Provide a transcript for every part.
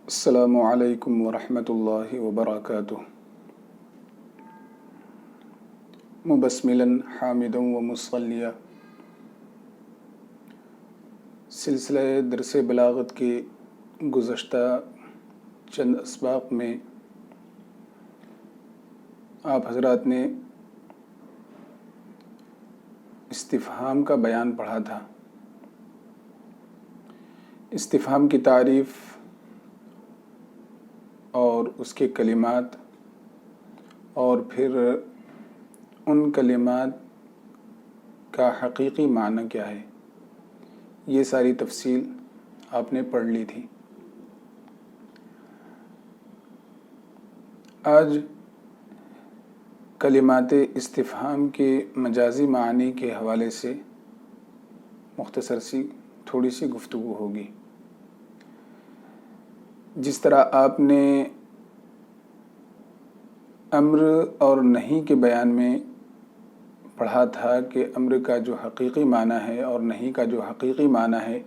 السلام علیکم ورحمۃ اللہ وبرکاتہ۔ مبسملا حامدا ومصلیہ۔ سلسلہ درس بلاغت کے گزشتہ چند اسباق میں آپ حضرات نے استفہام کا بیان پڑھا تھا۔ استفہام کی تعریف اور اس کے کلمات اور پھر ان کلمات کا حقیقی معنی کیا ہے، یہ ساری تفصیل آپ نے پڑھ لی تھی۔ آج کلمات استفہام کے مجازی معنی کے حوالے سے مختصر سی تھوڑی سی گفتگو ہوگی۔ جس طرح آپ نے امر اور نہیں کے بیان میں پڑھا تھا کہ امر کا جو حقیقی معنی ہے اور نہیں کا جو حقیقی معنی ہے،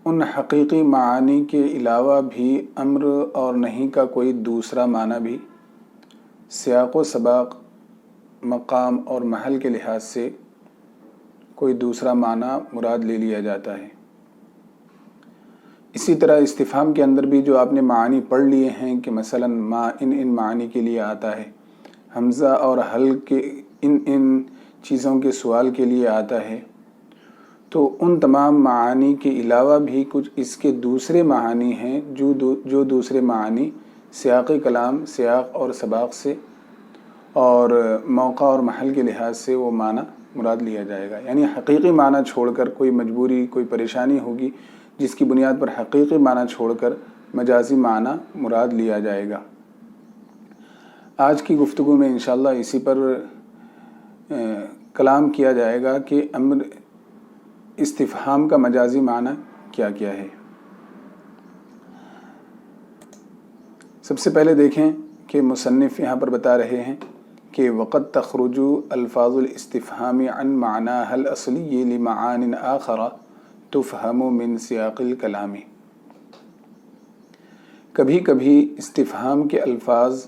ان حقیقی معانی کے علاوہ بھی امر اور نہیں کا کوئی دوسرا معنی بھی سیاق و سباق، مقام اور محل کے لحاظ سے کوئی دوسرا معنی مراد لے لیا جاتا ہے۔ اسی طرح استفہام کے اندر بھی جو آپ نے معانی پڑھ لیے ہیں کہ مثلا ما ان معانی کے لیے آتا ہے، حمزہ اور حل کے ان چیزوں کے سوال کے لیے آتا ہے، تو ان تمام معانی کے علاوہ بھی کچھ اس کے دوسرے معانی ہیں جو دوسرے معانی سیاق کلام، سیاق اور سباق سے اور موقع اور محل کے لحاظ سے وہ معنی مراد لیا جائے گا۔ یعنی حقیقی معنی چھوڑ کر کوئی مجبوری، کوئی پریشانی ہوگی جس کی بنیاد پر حقیقی معنی چھوڑ کر مجازی معنی مراد لیا جائے گا۔ آج کی گفتگو میں انشاءاللہ اسی پر کلام کیا جائے گا کہ امر استفہام کا مجازی معنی کیا کیا ہے۔ سب سے پہلے دیکھیں کہ مصنف یہاں پر بتا رہے ہیں کہ وقد تخرج الفاظ الاستفہام عن معناها الاصلی لمعان آخر تفہم من سیاق الکلام۔ کبھی کبھی استفہام کے الفاظ،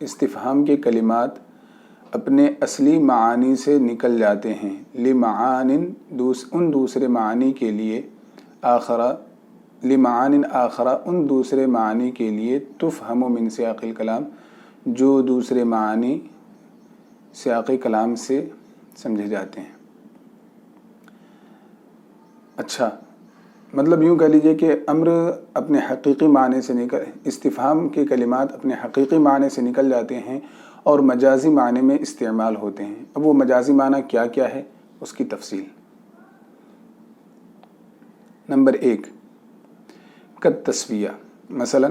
استفہام کے کلمات اپنے اصلی معانی سے نکل جاتے ہیں، لمعان ان دوسرے معانی کے لیے، لمعان آخر ان دوسرے معانی کے لیے، تفہم من سیاق الکلام جو دوسرے معانی سیاق کلام سے سمجھے جاتے ہیں۔ اچھا، مطلب یوں کہہ لیجئے کہ امر اپنے حقیقی معنی سے استفہام کے کلمات اپنے حقیقی معنی سے نکل جاتے ہیں اور مجازی معنی میں استعمال ہوتے ہیں۔ اب وہ مجازی معنی کیا کیا ہے، اس کی تفصیل۔ نمبر 1، کالتسویہ۔ مثلا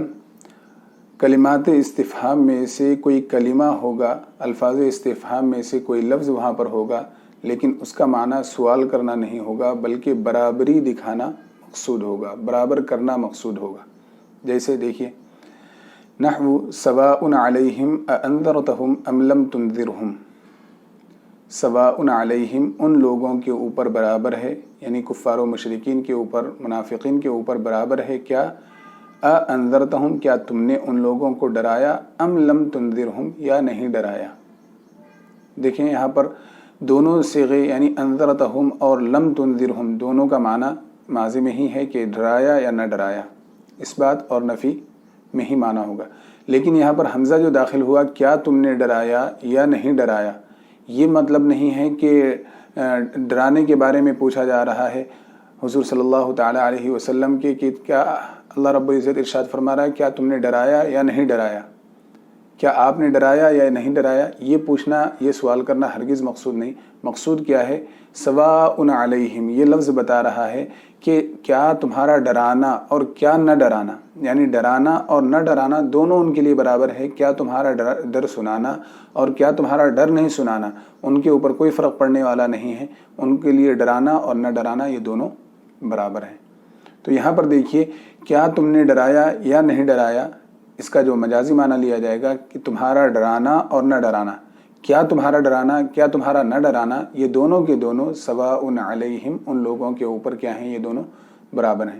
کلمات استفہام میں سے کوئی کلمہ ہوگا، الفاظ استفہام میں سے کوئی لفظ وہاں پر ہوگا، لیکن اس کا معنی سوال کرنا نہیں ہوگا بلکہ برابری دکھانا مقصود ہوگا، برابر کرنا مقصود ہوگا۔ جیسے دیکھیے، نحو سواء علیہم اانذرتہم ام لم تنذرہم۔ سواء علیہم ان لوگوں کے اوپر برابر ہے، یعنی کفار و مشرکین کے اوپر، منافقین کے اوپر برابر ہے کیا، اانذرتہم کیا تم نے ان لوگوں کو ڈرایا، ام لم تنذرہم یا نہیں ڈرایا۔ دیکھیں یہاں پر دونوں صیغے یعنی انذرتہم اور لم تنذرہم دونوں کا معنی ماضی میں ہی ہے کہ ڈرایا یا نہ ڈرایا، اس بات اور نفی میں ہی معنی ہوگا۔ لیکن یہاں پر حمزہ جو داخل ہوا، کیا تم نے ڈرایا یا نہیں ڈرایا، یہ مطلب نہیں ہے کہ ڈرانے کے بارے میں پوچھا جا رہا ہے حضور صلی اللہ تعالی علیہ وسلم کے کہ کیا اللہ رب العزت ارشاد فرما رہا ہے کیا تم نے ڈرایا یا نہیں ڈرایا، کیا آپ نے ڈرایا یا نہیں ڈرایا، یہ پوچھنا، یہ سوال کرنا ہرگز مقصود نہیں۔ مقصود کیا ہے، سواء علیہم، یہ لفظ بتا رہا ہے کہ کیا تمہارا ڈرانا اور کیا نہ ڈرانا، یعنی ڈرانا اور نہ ڈرانا دونوں ان کے لیے برابر ہے۔ کیا تمہارا ڈر سنانا اور کیا تمہارا ڈر نہیں سنانا، ان کے اوپر کوئی فرق پڑنے والا نہیں ہے، ان کے لیے ڈرانا اور نہ ڈرانا یہ دونوں برابر ہیں۔ تو یہاں پر دیکھیے، کیا تم نے ڈرایا یا نہیں ڈرایا، اس کا جو مجازی معنی لیا جائے گا کہ تمہارا ڈرانا اور نہ ڈرانا، کیا تمہارا ڈرانا کیا تمہارا نہ ڈرانا، یہ دونوں کے دونوں سواء علیہم ان لوگوں کے اوپر کیا ہیں، یہ دونوں برابر ہیں۔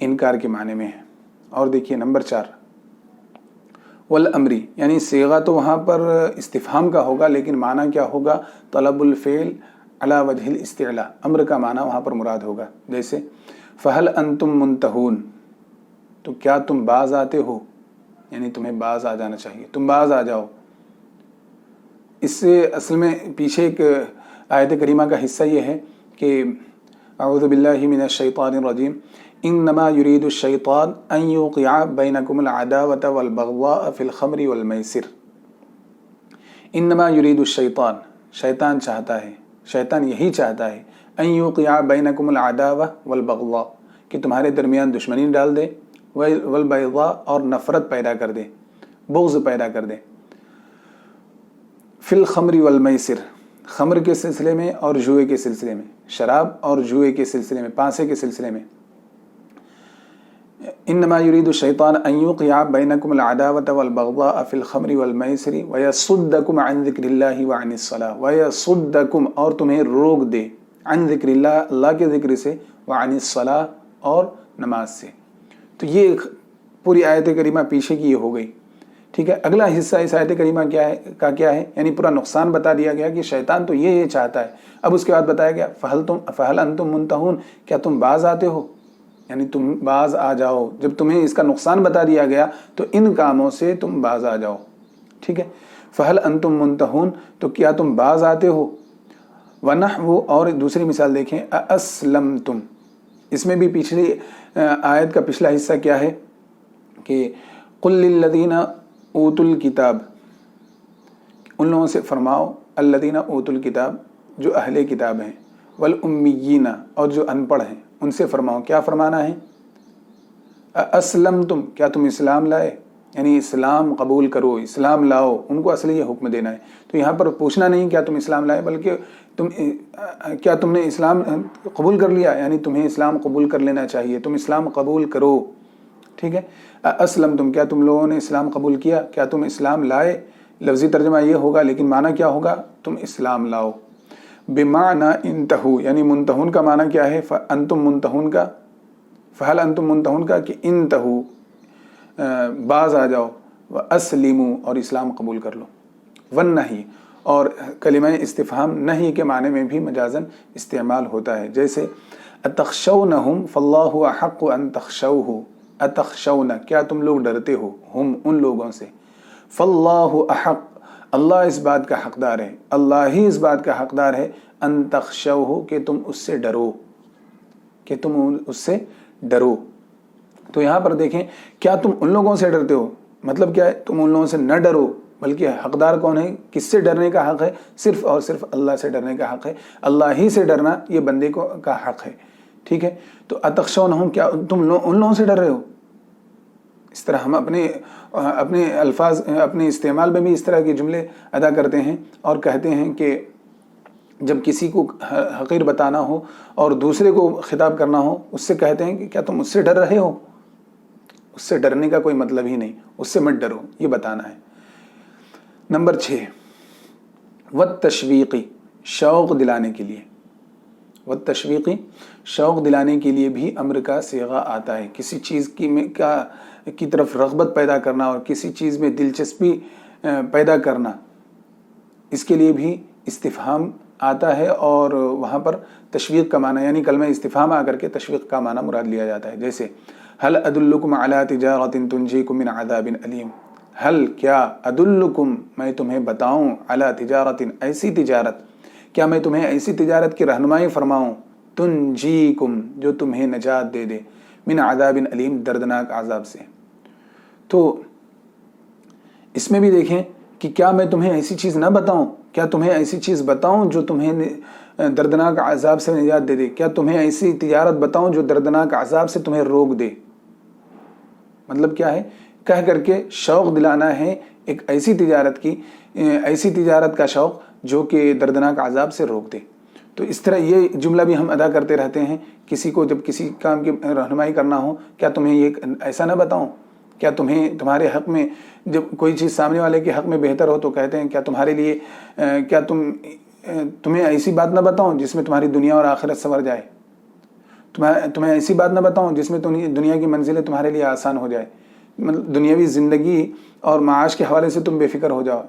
انکار کے معنی میں ہے۔ اور دیکھیے نمبر 4 والامری، یعنی صیغہ تو وہاں پر استفہام کا ہوگا لیکن معنی کیا ہوگا؟ طلب الفعل علی وجہ الاستعلاء، امر کا معنی وہاں پر مراد ہوگا۔ جیسے فہل انتم منتہون، تو کیا تم باز آتے ہو، یعنی تمہیں باز آ جانا چاہیے، تم باز آ جاؤ۔ اس سے اصل میں پیچھے ایک آیت کریمہ کا حصہ یہ ہے کہ اعوذ باللہ من الشیطان الرجیم انما یرید الشیطان ان یوقع بینکم العداوۃ والبغضاء فی الخمر والمیسر۔ انما یرید الشیطان، شیطان چاہتا ہے، شیطان یہی چاہتا ہے، ان یوقع بینکم العداوۃ والبغضاء، کہ تمہارے درمیان دشمنی ڈال دے، والبغضاء اور نفرت پیدا کر دے، بغض پیدا کر دے، فی الخمر والمیسر، خمر کے سلسلے میں اور جوئے کے سلسلے میں، شراب اور جوئے کے سلسلے میں، پانسے کے سلسلے میں۔ انما یرید الشیطان ان یوقع بینکم العداوۃ والبغضاء فی الخمر والمیسر ویصدکم عن ذکر اللہ وعن الصلاۃ، ویصدکم اور تمہیں روک دے، عن ذکر اللہ، اللہ کے ذکر سے، وعن الصلاۃ اور نماز سے۔ تو یہ پوری آیت کریمہ پیچھے کی یہ ہو گئی، ٹھیک ہے۔ اگلا حصہ اس آیت کریمہ کیا ہے، یعنی پورا نقصان بتا دیا گیا کہ شیطان تو یہ چاہتا ہے۔ اب اس کے بعد بتایا گیا فہل انتم منتہون، کیا تم باز آتے ہو، یعنی تم باز آ جاؤ۔ جب تمہیں اس کا نقصان بتا دیا گیا تو ان کاموں سے تم باز آ جاؤ، ٹھیک ہے۔ فہل انتم منتہون، تو کیا تم باز آتے ہو۔ ونحو، اور دوسری مثال دیکھیں، اسلمتم، اس میں بھی پچھلی آیت کا پچھلا حصہ کیا ہے کہ قل للذین اوتوا الکتاب، ان لوگوں سے فرماؤ، الذین اوتوا الکتاب، جو اہل کتاب ہیں، والامیین، اور جو ان پڑھ ہیں، ان سے فرماؤ، کیا فرمانا ہے؟ اسلمتم، کیا تم اسلام لائے، یعنی اسلام قبول کرو، اسلام لاؤ، ان کو اصل یہ حکم دینا ہے۔ تو یہاں پر پوچھنا نہیں کیا تم اسلام لائے، بلکہ کیا تم نے اسلام قبول کر لیا، یعنی تمہیں اسلام قبول کر لینا چاہیے، تم اسلام قبول کرو، ٹھیک ہے۔ اسلمتم، کیا تم لوگوں نے اسلام قبول کیا، کیا تم اسلام لائے، لفظی ترجمہ یہ ہوگا لیکن معنی کیا ہوگا؟ تم اسلام لاؤ۔ بمعنی انتہو، یعنی منتہون کا معنی کیا ہے؟ انتم منتہون کا، فہل انتم منتہون کا کہ انتہو، باز آ جاؤ، واسلموا، اور اسلام قبول کر لو۔ والنہی، اور کلمہ استفہام نہی کے معنی میں بھی مجازن استعمال ہوتا ہے، جیسے اتخشونہم فاللہ احق ان تخشوہ، اتخشون، کیا تم لوگ ڈرتے ہو، ہم، ان لوگوں سے، فاللہ احق، اللہ اس بات کا حقدار ہے، اللہ ہی اس بات کا حقدار ہے، ان تخشوہ، کہ تم اس سے ڈرو، کہ تم اس سے ڈرو۔ تو یہاں پر دیکھیں، کیا تم ان لوگوں سے ڈرتے ہو، مطلب کیا ہے؟ تم ان لوگوں سے نہ ڈرو، بلکہ حقدار کون ہے، کس سے ڈرنے کا حق ہے؟ صرف اور صرف اللہ سے ڈرنے کا حق ہے، اللہ ہی سے ڈرنا یہ بندے کو کا حق ہے، ٹھیک ہے۔ تو اتخشونہم، کیا تم ان لوگوں سے ڈر رہے ہو۔ اس طرح ہم اپنے الفاظ، اپنے استعمال میں بھی اس طرح کے جملے ادا کرتے ہیں اور کہتے ہیں کہ جب کسی کو حقیر بتانا ہو اور دوسرے کو خطاب کرنا ہو، اس سے کہتے ہیں کہ کیا تم اس سے ڈر رہے ہو۔ اس سے ڈرنے کا کوئی مطلب ہی نہیں، اس سے مت ڈرو، یہ بتانا ہے۔ نمبر 6 والتشویقی، شوق دلانے کے لیے، والتشویقی، شوق دلانے کے لیے بھی امر کا صیغہ آتا ہے، کسی چیز کی طرف رغبت پیدا کرنا اور کسی چیز میں دلچسپی پیدا کرنا، اس کے لیے بھی استفہام آتا ہے، اور وہاں پر تشویق کا معنی، یعنی کلمہ استفہام آ کر کے تشویق کا معنی مراد لیا جاتا ہے۔ جیسے هل ادلکم علی تجارت تنجیکم من عذاب علیم، ہل، کیا، ادلکم، میں تمہیں بتاؤں، علی تجارت، ایسی تجارت، کیا میں تمہیں ایسی تجارت کی رہنمائی فرماؤں، تنجیکم، جو تمہیں نجات دے دے، من عذاب علیم، دردناک عذاب سے۔ تو اس میں بھی دیکھیں کہ کیا میں تمہیں ایسی چیز نہ بتاؤں، کیا تمہیں ایسی چیز بتاؤں جو تمہیں دردناک عذاب سے نجات دے دے، کیا تمہیں ایسی تجارت بتاؤں جو دردناک عذاب سے تمہیں روک دے۔ مطلب کیا ہے؟ کہہ کر کے شوق دلانا ہے ایک ایسی تجارت کی، ایسی تجارت کا شوق جو کہ دردناک عذاب سے روک دے۔ تو اس طرح یہ جملہ بھی ہم ادا کرتے رہتے ہیں، کسی کو جب کسی کام کی رہنمائی کرنا ہو، کیا تمہیں یہ ایسا نہ بتاؤں، کیا تمہارے حق میں، جب کوئی چیز سامنے والے کے حق میں بہتر ہو تو کہتے ہیں کیا تمہارے لیے، کیا تمہیں ایسی بات نہ بتاؤں جس میں تمہاری دنیا اور آخرت سنور جائے۔ تمہیں ایسی بات نہ بتاؤں جس میں دنیا کی منزلیں تمہارے لیے آسان ہو جائے، مطلب دنیاوی زندگی اور معاش کے حوالے سے تم بے فکر ہو جاؤ.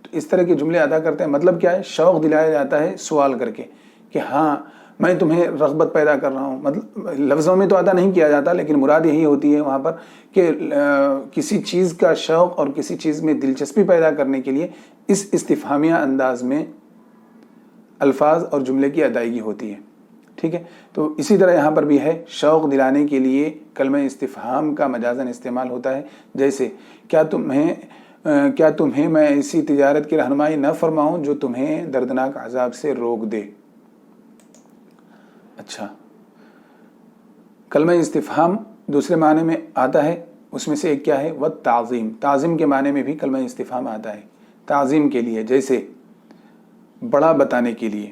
تو اس طرح کے جملے ادا کرتے ہیں. مطلب کیا ہے؟ شوق دلایا جاتا ہے سوال کر کے کہ ہاں میں تمہیں رغبت پیدا کر رہا ہوں. مطلب لفظوں میں تو ادا نہیں کیا جاتا، لیکن مراد یہی ہوتی ہے وہاں پر کہ کسی چیز کا شوق اور کسی چیز میں دلچسپی پیدا کرنے کے لیے اس استفہامیہ انداز میں الفاظ اور جملے کی ادائیگی ہوتی ہے. ٹھیک ہے، تو اسی طرح یہاں پر بھی ہے، شوق دلانے کے لیے کلمہ استفہام کا مجازاً استعمال ہوتا ہے. جیسے کیا تمہیں میں ایسی تجارت کی رہنمائی نہ فرماؤں جو تمہیں دردناک عذاب سے روک دے. اچھا، کلمہ استفہام دوسرے معنی میں آتا ہے، اس میں سے ایک کیا ہے؟ والتعظیم. تعظیم کے معنی میں بھی کلمہ استفہام آتا ہے، تعظیم کے لیے، جیسے بڑا بتانے کے لیے.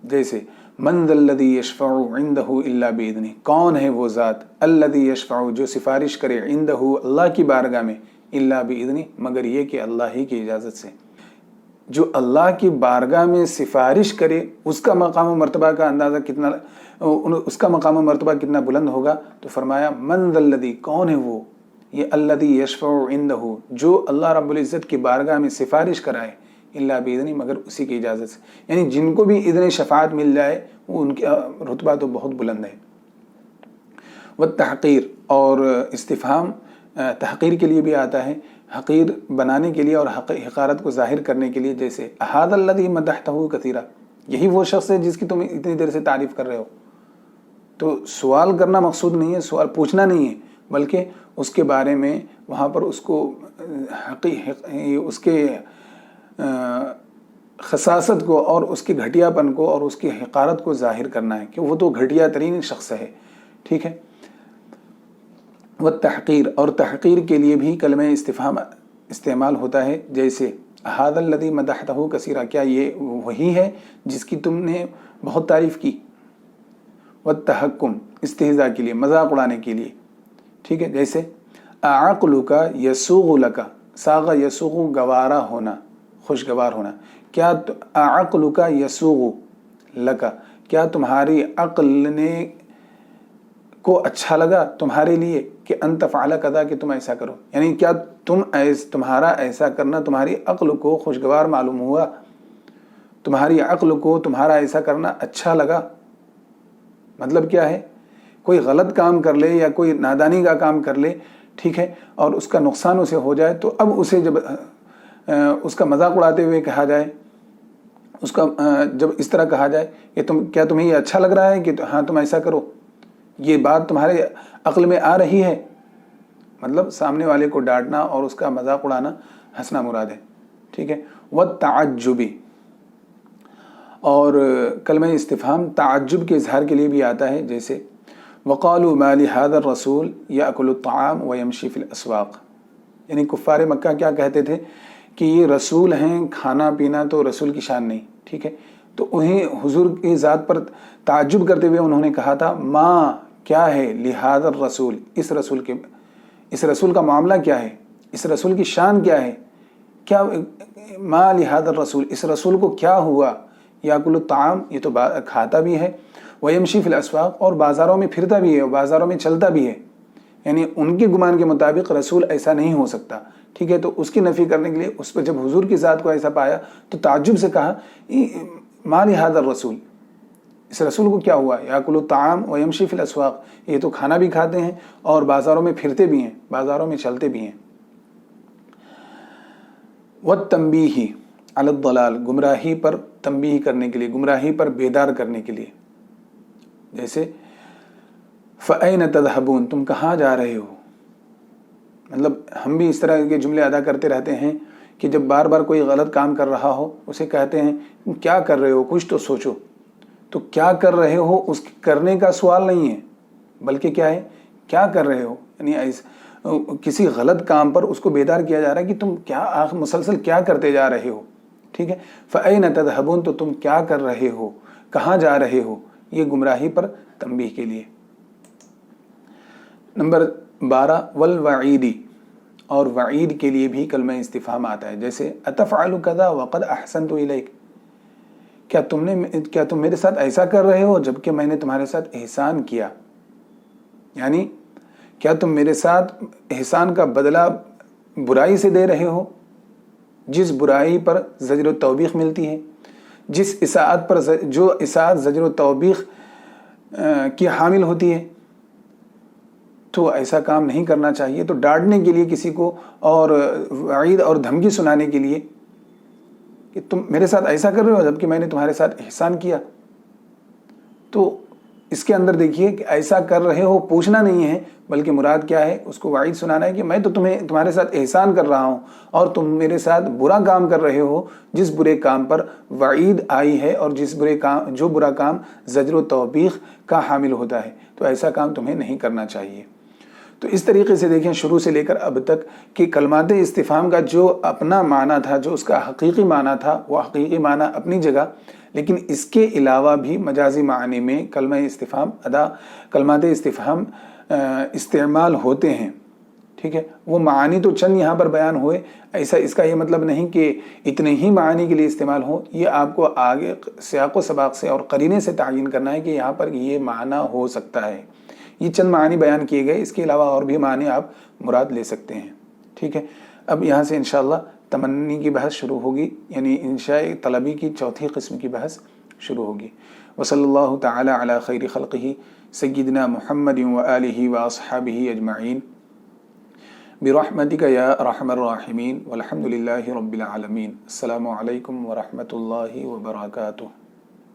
جیسے من ذا الذی یشفع عندہ الا باذنہ، کون ہے وہ ذات، الذی یشفع جو سفارش کرے، عندہ اللہ کی بارگاہ میں، الا باذنہ مگر یہ کہ اللہ ہی کی اجازت سے. جو اللہ کی بارگاہ میں سفارش کرے اس کا مقام و مرتبہ کا اندازہ کتنا، اس کا مقام و مرتبہ کتنا بلند ہوگا. تو فرمایا من ذا الذی، کون ہے وہ، یہ الذی یشفع عندہ جو اللہ رب العزت کی بارگاہ میں سفارش کرائے، الا باذنہ مگر اسی کی اجازت سے. یعنی جن کو بھی اذن شفاعت مل جائے وہ ان کا رتبہ تو بہت بلند ہے. والتحقیر، اور استفہام تحقیر کے لیے بھی آتا ہے، حقیر بنانے کے لیے اور حقارت کو ظاہر کرنے کے لیے. جیسے احاد الذی مدحتہ کثیرا، یہی وہ شخص ہے جس کی تم اتنی دیر سے تعریف کر رہے ہو. تو سوال کرنا مقصود نہیں ہے، سوال پوچھنا نہیں ہے، بلکہ اس کے بارے میں وہاں پر اس کو اس کے خصاصت کو اور اس کے گھٹیا پن کو اور اس کی حقارت کو ظاہر کرنا ہے کہ وہ تو گھٹیا ترین شخص ہے. ٹھیک ہے. والتحقیر، اور تحقیر کے لیے بھی کلمہ استفہام استعمال ہوتا ہے. جیسے احاد الذی مدحتہ کثیرا، کیا یہ وہی ہے جس کی تم نے بہت تعریف کی. والتحکم، استہزاء کے لیے، مذاق اڑانے کے لیے. ٹھیک ہے. جیسے اعقلک یسوغ لک، ساغ یسوغ گوارا ہونا، خوشگوار ہونا. کیا اعقلک یسوغ لک، کیا تمہاری عقل نے کو اچھا لگا تمہارے لیے کہ ان تفعل کذا، کہ تم ایسا کرو. یعنی کیا تمہارا ایسا کرنا تمہاری عقل کو خوشگوار معلوم ہوا، تمہاری عقل کو تمہارا ایسا کرنا اچھا لگا. مطلب کیا ہے؟ کوئی غلط کام کر لے یا کوئی نادانی کا کام کر لے، ٹھیک ہے، اور اس کا نقصان اسے ہو جائے، تو اب اسے جب اس کا مذاق اڑاتے ہوئے کہا جائے، اس کا جب اس طرح کہا جائے کہ کیا تمہیں یہ اچھا لگ رہا ہے کہ ہاں تم ایسا کرو، یہ بات تمہارے عقل میں آ رہی ہے، مطلب سامنے والے کو ڈانٹنا اور اس کا مذاق اڑانا، ہنسنا مراد ہے. ٹھیک ہے. والتعجبی، اور کلمہ استفہام تعجب کے اظہار کے لیے بھی آتا ہے. جیسے وقالوا ما لهذا الرسول يأكل الطعام ويمشي في الاسواق، یعنی کفار مکہ کیا کہتے تھے کہ یہ رسول ہیں، کھانا پینا تو رسول کی شان نہیں. ٹھیک ہے. تو انہیں حضور کی ذات پر تعجب کرتے ہوئے انہوں نے کہا تھا ما، کیا ہے، لہذا الرسول، اس رسول کا معاملہ کیا ہے، اس رسول کی شان کیا ہے، کیا ما لہذا الرسول، اس رسول کو کیا ہوا. یاکل الطعام، یہ تو کھاتا بھی ہے، ویمشی فی الاسواق، اور بازاروں میں پھرتا بھی ہے، بازاروں میں چلتا بھی ہے. یعنی ان کے گمان کے مطابق رسول ایسا نہیں ہو سکتا. ٹھیک ہے. تو اس کی نفی کرنے کے لیے اس پہ جب حضور کی ذات کو ایسا پایا تو تعجب سے کہا ما لہذا الرسول، اس رسول کو کیا ہوا. یاکل الطعام ویمشی فی الاسواق، یہ تو کھانا بھی کھاتے ہیں اور بازاروں میں پھرتے بھی ہیں، بازاروں میں چلتے بھی ہیں. والتنبیہ علی الضلال، گمراہی پر تنبیہ کرنے کے لیے، گمراہی پر بیدار کرنے کے لیے. جیسے فَأَيْنَ تَذْهَبُونَ، تم کہاں جا رہے ہو. مطلب ہم بھی اس طرح کے جملے ادا کرتے رہتے ہیں کہ جب بار بار کوئی غلط کام کر رہا ہو اسے کہتے ہیں کیا کر رہے ہو، کچھ تو سوچو. تو کیا کر رہے ہو اس کرنے کا سوال نہیں ہے، بلکہ کیا ہے، کیا کر رہے ہو. یعنی کسی غلط کام پر اس کو بیدار کیا جا رہا ہے کہ تم کیا مسلسل کیا کرتے جا رہے ہو. ٹھیک ہے. فَأَيْنَ تَذْهَبُونَ، تو تم کیا کر رہے ہو، کہاں جا رہے ہو. یہ گمراہی پر تنبیہ کے لیے. نمبر 12 والوعیدی، اور وعید کے لیے بھی کلمہ استفہام آتا ہے. جیسے اتفعل کذا وقد احسنت الیک، کیا تم میرے ساتھ ایسا کر رہے ہو جبکہ میں نے تمہارے ساتھ احسان کیا؟ یعنی کیا تم میرے ساتھ احسان کا بدلہ برائی سے دے رہے ہو؟ جس برائی پر زجر و توبیخ ملتی ہے، جس اساءت پر جو اساءت زجر و توبیخ کی حامل ہوتی ہے، تو ایسا کام نہیں کرنا چاہیے۔ تو ڈانٹنے کے لیے کسی کو اور وعید اور دھمکی سنانے کے لیے کہ تم میرے ساتھ ایسا کر رہے ہو جبکہ میں نے تمہارے ساتھ احسان کیا، تو اس کے اندر دیکھیے کہ ایسا کر رہے ہو پوچھنا نہیں ہے، بلکہ مراد کیا ہے، اس کو وعید سنانا ہے کہ میں تو تمہارے ساتھ احسان کر رہا ہوں اور تم میرے ساتھ برا کام کر رہے ہو، جس برے کام پر وعید آئی ہے اور جو برا کام زجر و توبیخ کا حامل ہوتا ہے، تو ایسا کام تمہیں نہیں کرنا چاہیے۔ تو اس طریقے سے دیکھیں شروع سے لے کر اب تک کہ کلمات استفہام کا جو اپنا معنی تھا، جو اس کا حقیقی معنی تھا، وہ حقیقی معنی اپنی جگہ، لیکن اس کے علاوہ بھی مجازی معنی میں کلمات استفہام استعمال ہوتے ہیں، ٹھیک ہے۔ وہ معانی تو چند یہاں پر بیان ہوئے، ایسا اس کا یہ مطلب نہیں کہ اتنے ہی معانی کے لیے استعمال ہو، یہ آپ کو آگے سیاق و سباق سے اور قرینے سے تعین کرنا ہے کہ یہاں پر یہ معنی ہو سکتا ہے۔ یہ چند معنی بیان کیے گئے، اس کے علاوہ اور بھی معنی آپ مراد لے سکتے ہیں، ٹھیک ہے۔ اب یہاں سے انشاءاللہ تمنی کی بحث شروع ہوگی، یعنی انشاء طلبی کی چوتھی قسم کی بحث شروع ہوگی۔ وصلی اللہ تعالی علی خیر خلقہ سیدنا محمد وآلہ واصحابہ اجمعین برحمتک یا ارحم الراحمین والحمد للہ رب العالمین۔ السلام علیکم ورحمۃ اللہ وبرکاتہ۔